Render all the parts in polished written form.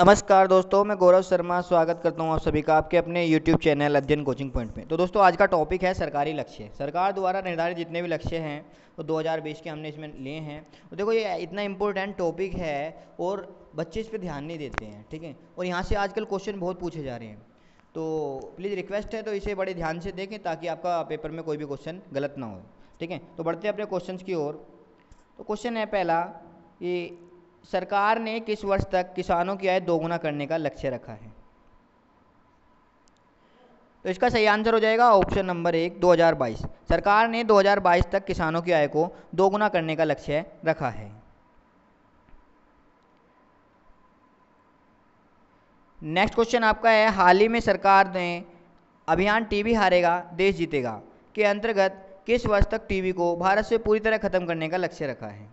नमस्कार दोस्तों, मैं गौरव शर्मा स्वागत करता हूं आप सभी का आपके अपने YouTube चैनल अध्ययन कोचिंग पॉइंट में। तो दोस्तों, आज का टॉपिक है सरकारी लक्ष्य। सरकार द्वारा निर्धारित जितने भी लक्ष्य हैं वो 2020 के हमने इसमें लिए हैं। तो देखो, ये इतना इम्पोर्टेंट टॉपिक है और बच्चे इस पर ध्यान नहीं देते हैं, ठीक है। और यहाँ से आजकल क्वेश्चन बहुत पूछे जा रहे हैं, तो प्लीज़ रिक्वेस्ट है तो इसे बड़े ध्यान से देखें ताकि आपका पेपर में कोई भी क्वेश्चन गलत ना हो, ठीक है। तो बढ़ते हैं अपने क्वेश्चन की ओर। तो क्वेश्चन है पहला, ये सरकार ने किस वर्ष तक किसानों की आय दोगुना करने का लक्ष्य रखा है? तो इसका सही आंसर हो जाएगा ऑप्शन नंबर 1, 2022। सरकार ने 2022 तक किसानों की आय को दोगुना करने का लक्ष्य रखा है। नेक्स्ट क्वेश्चन आपका है, हाल ही में सरकार ने अभियान टीबी हारेगा देश जीतेगा के अंतर्गत किस वर्ष तक टीबी को भारत से पूरी तरह खत्म करने का लक्ष्य रखा है?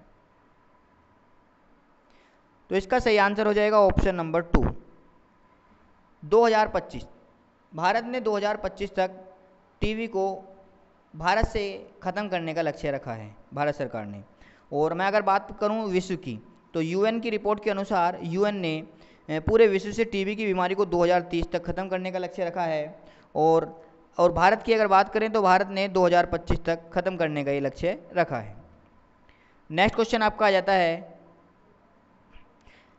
तो इसका सही आंसर हो जाएगा ऑप्शन नंबर 2, 2025। भारत ने 2025 तक टीबी को भारत से ख़त्म करने का लक्ष्य रखा है भारत सरकार ने। और मैं अगर बात करूं विश्व की, तो यूएन की रिपोर्ट के अनुसार यूएन ने पूरे विश्व से टीबी की बीमारी को 2030 तक ख़त्म करने का लक्ष्य रखा है। और भारत की अगर बात करें तो भारत ने 2025 तक ख़त्म करने का ये लक्ष्य रखा है। नेक्स्ट क्वेश्चन आपका आ जाता है,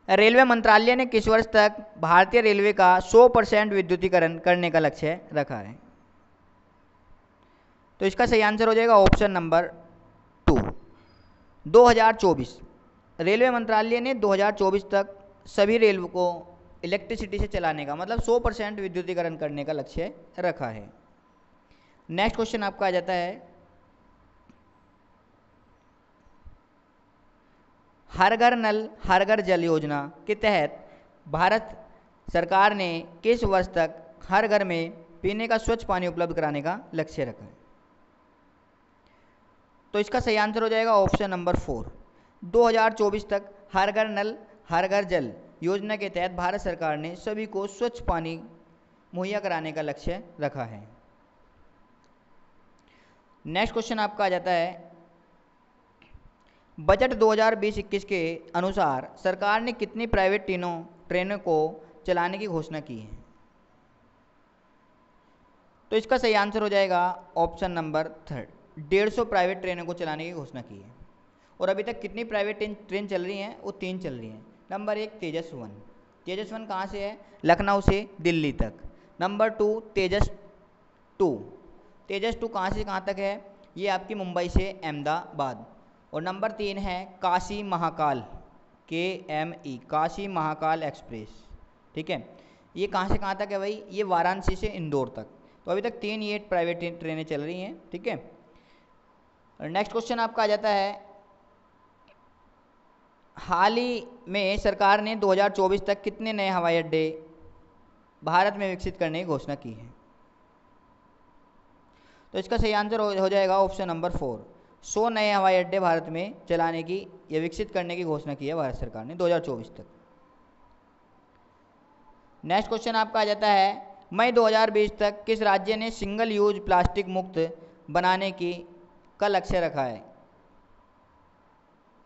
रेलवे मंत्रालय ने किस वर्ष तक भारतीय रेलवे का 100% विद्युतीकरण करने का लक्ष्य रखा है? तो इसका सही आंसर हो जाएगा ऑप्शन नंबर 2, 2024। रेलवे मंत्रालय ने 2024 तक सभी रेल को इलेक्ट्रिसिटी से चलाने का, मतलब 100% विद्युतीकरण करने का लक्ष्य रखा है। नेक्स्ट क्वेश्चन आपका आ जाता है, हर घर नल हर घर जल योजना के तहत भारत सरकार ने किस वर्ष तक हर घर में पीने का स्वच्छ पानी उपलब्ध कराने का लक्ष्य रखा है? तो इसका सही आंसर हो जाएगा ऑप्शन नंबर 4, 2024 तक हर घर नल हर घर जल योजना के तहत भारत सरकार ने सभी को स्वच्छ पानी मुहैया कराने का लक्ष्य रखा है। नेक्स्ट क्वेश्चन आपका आ जाता है, बजट 2020-21 के अनुसार सरकार ने कितनी प्राइवेट ट्रेनों को चलाने की घोषणा की है? तो इसका सही आंसर हो जाएगा ऑप्शन नंबर 3, 150 प्राइवेट ट्रेनों को चलाने की घोषणा की है। और अभी तक कितनी प्राइवेट ट्रेन चल रही हैं? वो 3 चल रही हैं। नंबर 1 तेजस 1। तेजस 1 कहाँ से है? लखनऊ से दिल्ली तक। नंबर 2 तेजस 2। तेजस 2 कहाँ से कहाँ तक है? ये आपकी मुंबई से अहमदाबाद। और नंबर 3 है काशी महाकाल, KME, काशी महाकाल एक्सप्रेस, ठीक है। ये कहाँ से कहाँ तक है भाई? ये वाराणसी से इंदौर तक। तो अभी तक 3 ये प्राइवेट ट्रेनें चल रही हैं, ठीक है। नेक्स्ट क्वेश्चन आपका आ जाता है, हाल ही में सरकार ने 2024 तक कितने नए हवाई अड्डे भारत में विकसित करने की घोषणा की है? तो इसका सही आंसर हो जाएगा ऑप्शन नंबर 4, 100 नए हवाई अड्डे भारत में चलाने की या विकसित करने की घोषणा की है भारत सरकार ने 2024 तक। नेक्स्ट क्वेश्चन आपका आ जाता है, मई 2020 तक किस राज्य ने सिंगल यूज प्लास्टिक मुक्त बनाने का लक्ष्य रखा है?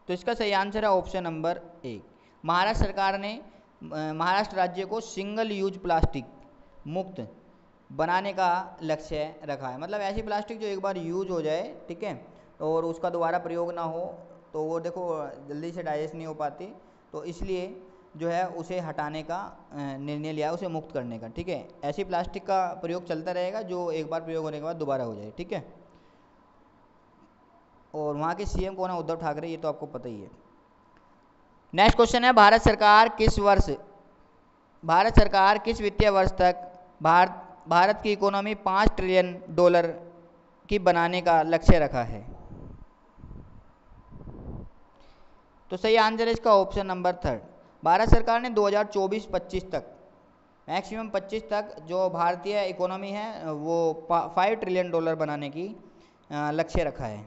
तो इसका सही आंसर है ऑप्शन नंबर 1, महाराष्ट्र सरकार ने महाराष्ट्र राज्य को सिंगल यूज प्लास्टिक मुक्त बनाने का लक्ष्य रखा है। मतलब ऐसी प्लास्टिक जो एक बार यूज हो जाए, ठीक है, और उसका दोबारा प्रयोग ना हो, तो वो देखो जल्दी से डाइजेस्ट नहीं हो पाती, तो इसलिए जो है उसे हटाने का निर्णय लिया, उसे मुक्त करने का, ठीक है। ऐसी प्लास्टिक का प्रयोग चलता रहेगा जो एक बार प्रयोग होने के बाद दोबारा हो जाए, ठीक है। और वहाँ के CM कौन है? उद्धव ठाकरे, ये तो आपको पता ही है। नेक्स्ट क्वेश्चन है, भारत सरकार किस वित्तीय वर्ष तक भारत की इकोनॉमी $5 ट्रिलियन की बनाने का लक्ष्य रखा है? तो सही आंसर है इसका ऑप्शन नंबर 3, भारत सरकार ने 2024-25 तक, मैक्सिमम 25 तक जो भारतीय इकोनॉमी है वो $5 ट्रिलियन बनाने की लक्ष्य रखा है।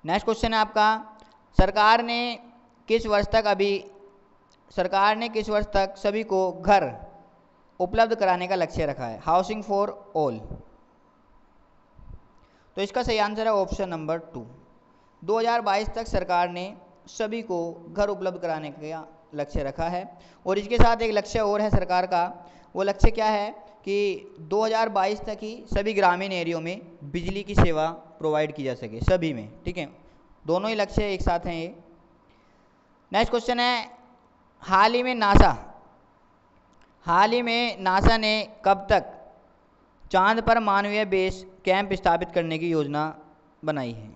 नेक्स्ट क्वेश्चन है आपका, सरकार ने किस वर्ष तक सभी को घर उपलब्ध कराने का लक्ष्य रखा है? Housing for all. तो इसका सही आंसर है ऑप्शन नंबर 2, 2022 तक सरकार ने सभी को घर उपलब्ध कराने का लक्ष्य रखा है। और इसके साथ एक लक्ष्य और है सरकार का, वो लक्ष्य क्या है कि 2022 तक ही सभी ग्रामीण एरियो में बिजली की सेवा प्रोवाइड की जा सके सभी में, ठीक है। दोनों ही लक्ष्य एक साथ हैं ये। नेक्स्ट क्वेश्चन है, हाल ही में नासा ने कब तक चांद पर मानवीय बेस कैंप स्थापित करने की योजना बनाई है?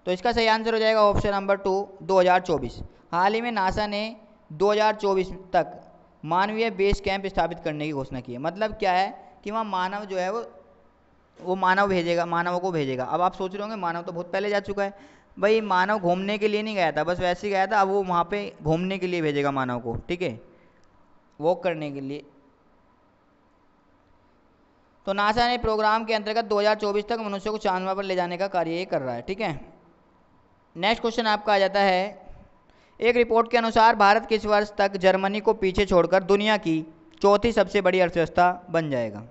तो इसका सही आंसर हो जाएगा ऑप्शन नंबर 2, 2024। हाल ही में नासा ने 2024 तक मानवीय बेस कैंप स्थापित करने की घोषणा की है। मतलब क्या है कि वहाँ मानव जो है वो मानवों को भेजेगा। अब आप सोच रहे होंगे मानव तो बहुत पहले जा चुका है। भाई मानव घूमने के लिए नहीं गया था, बस वैसे ही गया था। अब वो वहाँ पे घूमने के लिए भेजेगा मानव को, ठीक है, वॉक करने के लिए। तो नासा ने प्रोग्राम के अंतर्गत 2024 तक मनुष्य को चांद पर ले जाने का कार्य ये कर रहा है, ठीक है। नेक्स्ट क्वेश्चन आपका आ जाता है, एक रिपोर्ट के अनुसार भारत किस वर्ष तक जर्मनी को पीछे छोड़कर दुनिया की चौथी सबसे बड़ी अर्थव्यवस्था बन जाएगा?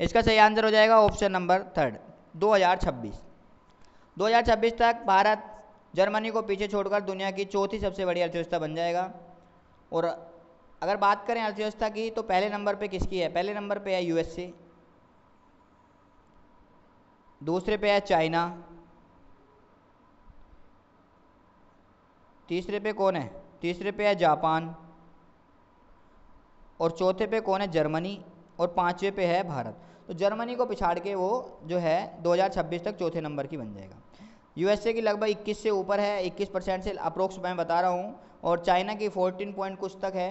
इसका सही आंसर हो जाएगा ऑप्शन नंबर 3, 2026। 2026 तक भारत जर्मनी को पीछे छोड़कर दुनिया की चौथी सबसे बड़ी अर्थव्यवस्था बन जाएगा। और अगर बात करें अर्थव्यवस्था की तो पहले नंबर पे किसकी है? पहले नंबर पे है यूएसए, दूसरे पे है चाइना, तीसरे पे कौन है? तीसरे पे है जापान, और चौथे पे कौन है? जर्मनी, और पांचवे पे है भारत। तो जर्मनी को पिछाड़ के वो जो है 2026 तक चौथे नंबर की बन जाएगा। यूएसए की लगभग 21 से ऊपर है, 21% से अप्रोक्स मैं बता रहा हूँ, और चाइना की 14 पॉइंट कुछ तक है,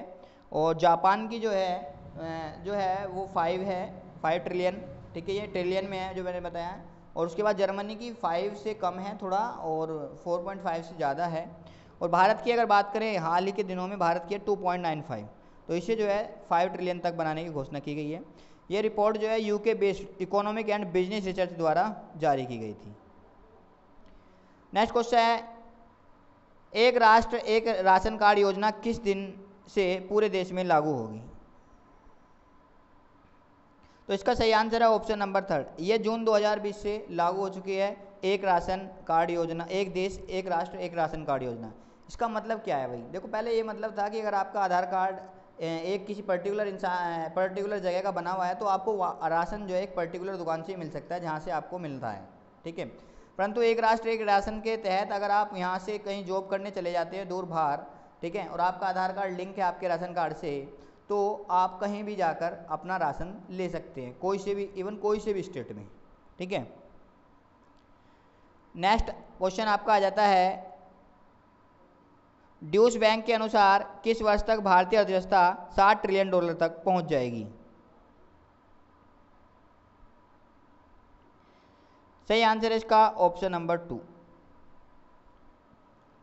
और जापान की जो है वो 5 ट्रिलियन, ठीक है, ये ट्रिलियन में है जो मैंने बताया। और उसके बाद जर्मनी की 5 से कम है थोड़ा, और 4.5 से ज़्यादा है। और भारत की अगर बात करें हाल ही के दिनों में भारत की है 2.95, तो इसे जो है 5 ट्रिलियन तक बनाने की घोषणा की गई है। ये रिपोर्ट जो है UK based economic and business research द्वारा जारी की गई थी। नेक्स्ट क्वेश्चन है, एक राष्ट्र एक राशन कार्ड योजना किस दिन से पूरे देश में लागू होगी? तो इसका सही आंसर है ऑप्शन नंबर 3, ये जून 2020 से लागू हो चुकी है एक राशन कार्ड योजना, एक देश एक राष्ट्र एक राशन कार्ड योजना। इसका मतलब क्या है भाई? देखो, पहले ये मतलब था कि अगर आपका आधार कार्ड एक किसी पर्टिकुलर जगह का बना हुआ है तो आपको राशन जो है एक पर्टिकुलर दुकान से ही मिल सकता है जहाँ से आपको मिलता है, ठीक है। परंतु एक राष्ट्र एक राशन के तहत अगर आप यहाँ से कहीं जॉब करने चले जाते हैं दूर बाहर, ठीक है, और आपका आधार कार्ड लिंक है आपके राशन कार्ड से, तो आप कहीं भी जाकर अपना राशन ले सकते हैं, कोई से भी, इवन कोई से भी स्टेट में, ठीक है। नेक्स्ट क्वेश्चन आपका आ जाता है, ड्यूश बैंक के अनुसार किस वर्ष तक भारतीय अर्थव्यवस्था $60 ट्रिलियन तक पहुंच जाएगी? सही आंसर है इसका ऑप्शन नंबर 2,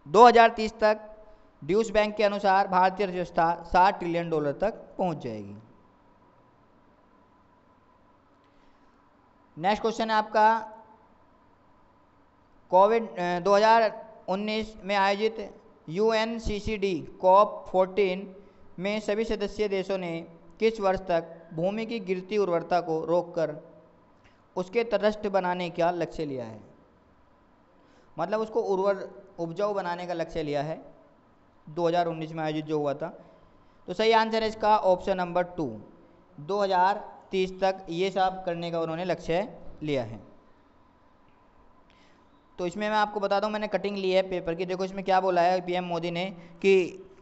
2030 तक ड्यूश बैंक के अनुसार भारतीय अर्थव्यवस्था $60 ट्रिलियन तक पहुंच जाएगी। नेक्स्ट क्वेश्चन है आपका, कोविड 2019 में आयोजित UNCCD COP14 में सभी सदस्य देशों ने किस वर्ष तक भूमि की गिरती उर्वरता को रोककर उसके तटस्थ बनाने का लक्ष्य लिया है? मतलब उसको उपजाऊ बनाने का लक्ष्य लिया है 2019 में आयोजित जो हुआ था। तो सही आंसर है इसका ऑप्शन नंबर 2, 2030 तक ये सब करने का उन्होंने लक्ष्य लिया है। तो इसमें मैं आपको बता दूं, मैंने कटिंग ली है पेपर की। देखो इसमें क्या बोला है पीएम मोदी ने कि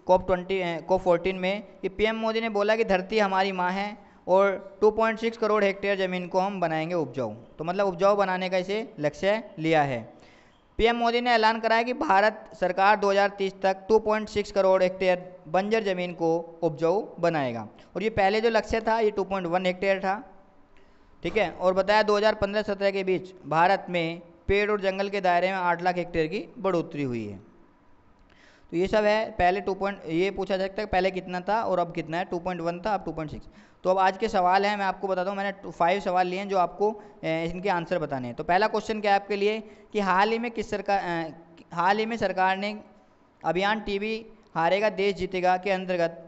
COP14 में कि पीएम मोदी ने बोला कि धरती हमारी माँ है और 2.6 करोड़ हेक्टेयर ज़मीन को हम बनाएंगे उपजाऊ। तो मतलब उपजाऊ बनाने का इसे लक्ष्य लिया है। पीएम मोदी ने ऐलान कराया कि भारत सरकार 2030 तक 2.6 करोड़ हेक्टेयर बंजर ज़मीन को उपजाऊ बनाएगा, और ये पहले जो लक्ष्य था ये 2.1 हेक्टेयर था, ठीक है। और बताया 2015-17 के बीच भारत में पेड़ और जंगल के दायरे में 8 लाख हेक्टेयर की बढ़ोतरी हुई है। तो ये सब है। पहले ये पूछा जा सकता है पहले कितना था और अब कितना है, 2.1 था अब 2.6। तो अब आज के सवाल हैं, मैं आपको बताता हूँ, मैंने 5 सवाल लिए हैं जो आपको इनके आंसर बताने हैं। तो पहला क्वेश्चन क्या है आपके लिए कि हाल ही में सरकार ने अभियान टीबी हारेगा देश जीतेगा के अंतर्गत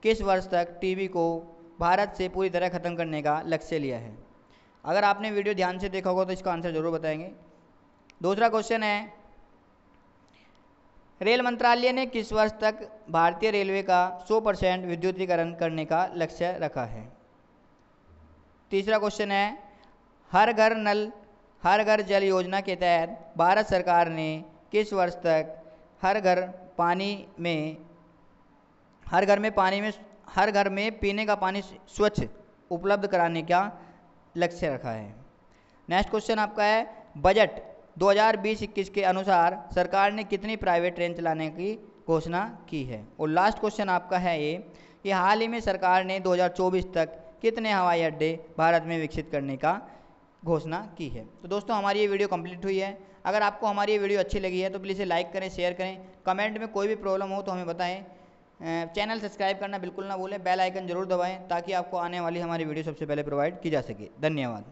किस वर्ष तक टीबी को भारत से पूरी तरह ख़त्म करने का लक्ष्य लिया है? अगर आपने वीडियो ध्यान से देखा होगा तो इसका आंसर जरूर बताएंगे। दूसरा क्वेश्चन है, रेल मंत्रालय ने किस वर्ष तक भारतीय रेलवे का 100% विद्युतीकरण करने का लक्ष्य रखा है? तीसरा क्वेश्चन है, हर घर नल हर घर जल योजना के तहत भारत सरकार ने किस वर्ष तक हर घर में पीने का पानी स्वच्छ उपलब्ध कराने का लक्ष्य रखा है? नेक्स्ट क्वेश्चन आपका है, बजट 2020-21 के अनुसार सरकार ने कितनी प्राइवेट ट्रेन चलाने की घोषणा की है? और लास्ट क्वेश्चन आपका है ये कि हाल ही में सरकार ने 2024 तक कितने हवाई अड्डे भारत में विकसित करने का घोषणा की है? तो दोस्तों हमारी ये वीडियो कंप्लीट हुई है। अगर आपको हमारी ये वीडियो अच्छी लगी है तो प्लीज़ लाइक करें, शेयर करें, कमेंट में कोई भी प्रॉब्लम हो तो हमें बताएं। चैनल सब्सक्राइब करना बिल्कुल ना भूलें, बेल आइकन जरूर दबाएं ताकि आपको आने वाली हमारी वीडियो सबसे पहले प्रोवाइड की जा सके। धन्यवाद।